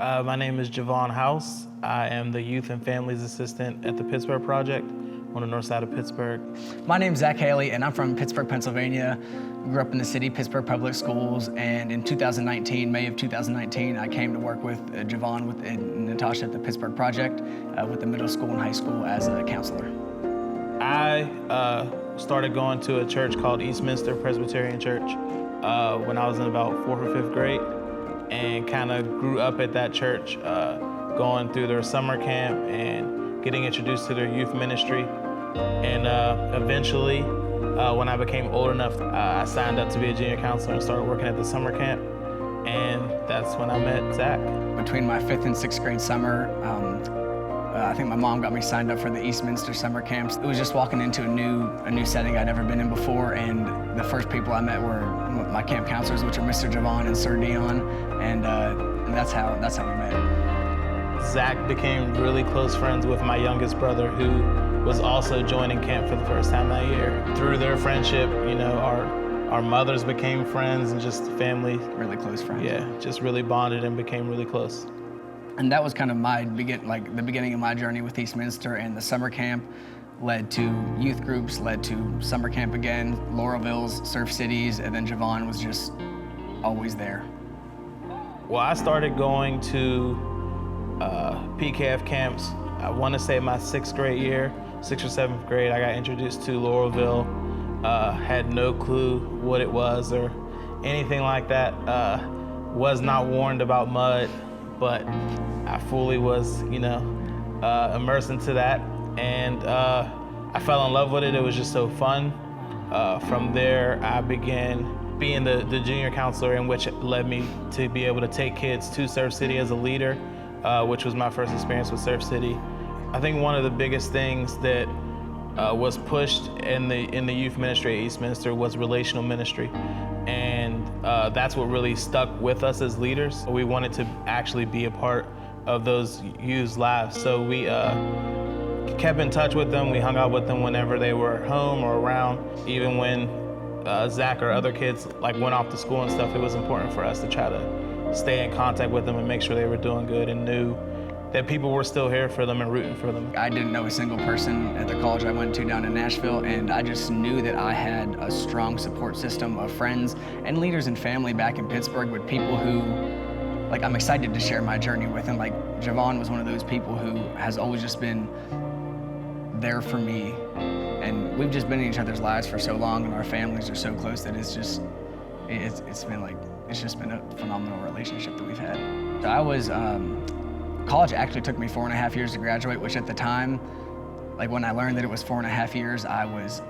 My name is JaVon House. I am the Youth and Families Assistant at the Pittsburgh Project on the north side of Pittsburgh. My name's Zach Haley, and I'm from Pittsburgh, Pennsylvania. Grew up in the city, Pittsburgh Public Schools, and in 2019, May of 2019, I came to work with JaVon and Natasha at the Pittsburgh Project with the middle school and high school as a counselor. I started going to a church called Eastminster Presbyterian Church when I was in about 4th or 5th grade, and kind of grew up at that church, going through their summer camp and getting introduced to their youth ministry. And eventually, when I became old enough, I signed up to be a junior counselor and started working at the summer camp. And that's when I met Zach. Between my 5th and 6th grade summer, I think my mom got me signed up for the Eastminster summer camps. It was just walking into a new setting I'd never been in before, and the first people I met were my camp counselors, which are Mr. JaVon and Sir Dion, and that's how we met. Zach became really close friends with my youngest brother, who was also joining camp for the first time that year. Through their friendship, you know, our mothers became friends and just family. Really close friends. Yeah, just really bonded and became really close. And that was kind of the beginning of my journey with Eastminster, and the summer camp led to youth groups, led to summer camp again, Laurelville's, Surf Cities, and then JaVon was just always there. Well, I started going to PKF camps, I want to say my 6th grade year, 6th or 7th grade. I got introduced to Laurelville, had no clue what it was or anything like that, was not warned about mud, but I fully was, immersed into that, and I fell in love with it. It was just so fun. From there, I began being the junior counselor, in which led me to be able to take kids to Surf City as a leader, which was my first experience with Surf City. I think one of the biggest things that was pushed in the youth ministry at Eastminster was relational ministry. And that's what really stuck with us as leaders. We wanted to actually be a part of those youth's lives. So we kept in touch with them. We hung out with them whenever they were home or around. Even when Zach or other kids went off to school and stuff, it was important for us to try to stay in contact with them and make sure they were doing good and knew that people were still here for them and rooting for them. I didn't know a single person at the college I went to down in Nashville, and I just knew that I had a strong support system of friends and leaders and family back in Pittsburgh with people who, I'm excited to share my journey with. And JaVon was one of those people who has always just been there for me. And we've just been in each other's lives for so long, and our families are so close that it's just been a phenomenal relationship that we've had. So I was, college actually took me 4.5 years to graduate, which at the time, when I learned that it was 4.5 years, I was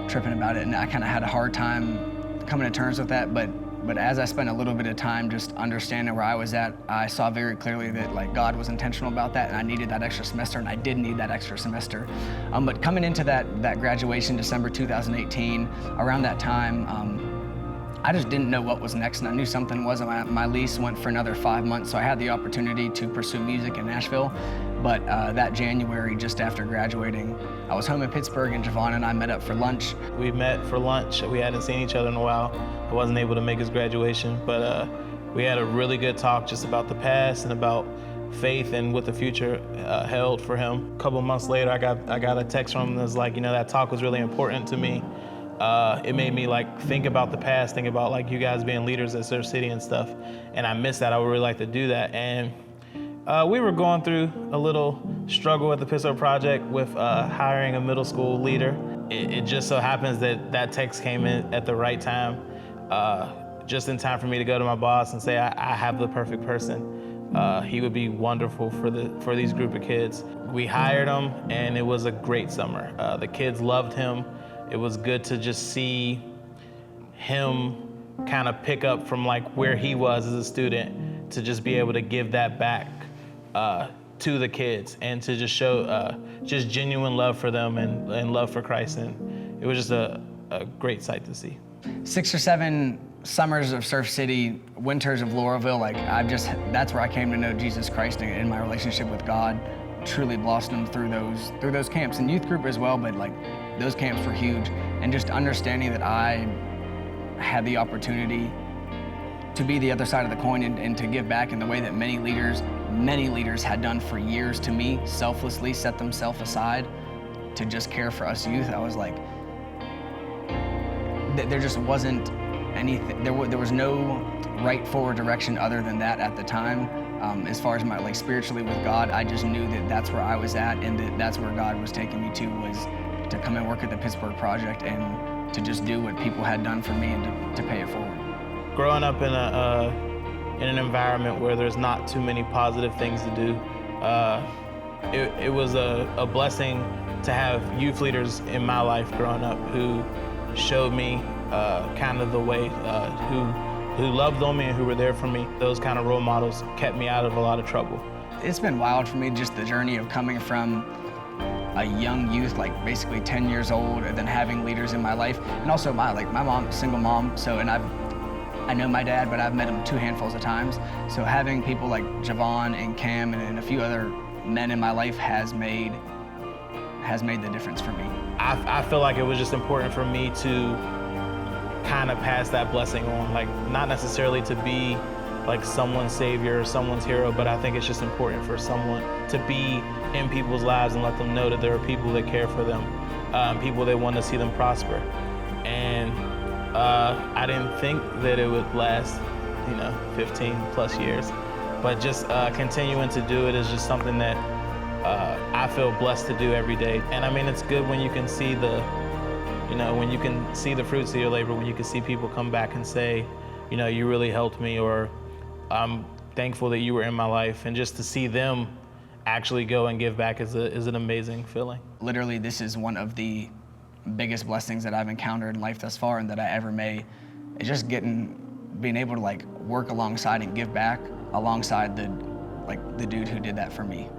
tripping about it, and I kind of had a hard time coming to terms with that. But as I spent a little bit of time just understanding where I was at, I saw very clearly that God was intentional about that, and I needed that extra semester, and I did need that extra semester. But coming into that graduation, December 2018, around that time, I just didn't know what was next, and I knew something wasn't. My lease went for another 5 months, so I had the opportunity to pursue music in Nashville. But that January, just after graduating, I was home in Pittsburgh, and JaVon and I met up for lunch. We met for lunch. We hadn't seen each other in a while. I wasn't able to make his graduation, but we had a really good talk just about the past and about faith and what the future held for him. A couple months later, I got a text from him that was that talk was really important to me. It made me think about the past, think about you guys being leaders at Surf City and stuff, and I miss that. I would really like to do that. And we were going through a little struggle at the Pittsburgh Project with hiring a middle school leader. It just so happens that text came in at the right time, just in time for me to go to my boss and say, I have the perfect person. He would be wonderful for these group of kids. We hired him, and it was a great summer. The kids loved him. It was good to just see him kind of pick up from where he was as a student, to just be able to give that back to the kids and to just show just genuine love for them and love for Christ. And it was just a great sight to see. 6 or 7 summers of Surf City, winters of Laurelville, that's where I came to know Jesus Christ, and my relationship with God truly blossomed through those camps, and youth group as well, but those camps were huge. And just understanding that I had the opportunity to be the other side of the coin and to give back in the way that many leaders many leaders had done for years to me, selflessly set themselves aside to just care for us youth. I was like, there just wasn't anything, there was no right forward direction other than that at the time. As far as my, like, spiritually with God, I just knew that that's where I was at, and that's where God was taking me to, was to come and work at the Pittsburgh Project and to just do what people had done for me and to pay it forward. Growing up in an environment where there's not too many positive things to do, it was a blessing to have youth leaders in my life growing up who showed me kind of the way, who loved on me and who were there for me. Those kind of role models kept me out of a lot of trouble. It's been wild for me, just the journey of coming from a young youth, like basically 10 years old, and then having leaders in my life. And also my mom, single mom, so, and I know my dad, but I've met him 2 handfuls of times. So having people like JaVon and Cam and a few other men in my life has made the difference for me. I feel like it was just important for me to kind of pass that blessing on, like not necessarily to be like someone's savior or someone's hero, but I think it's just important for someone to be in people's lives and let them know that there are people that care for them, people that want to see them prosper. And I didn't think that it would last, 15 plus years, but just continuing to do it is just something that I feel blessed to do every day. And I mean, it's good when you can see when you can see the fruits of your labor, when you can see people come back and say, you really helped me, or I'm thankful that you were in my life, and just to see them actually go and give back is an amazing feeling. Literally, this is one of the biggest blessings that I've encountered in life thus far and that I ever may, is just being able to like work alongside and give back alongside the dude who did that for me.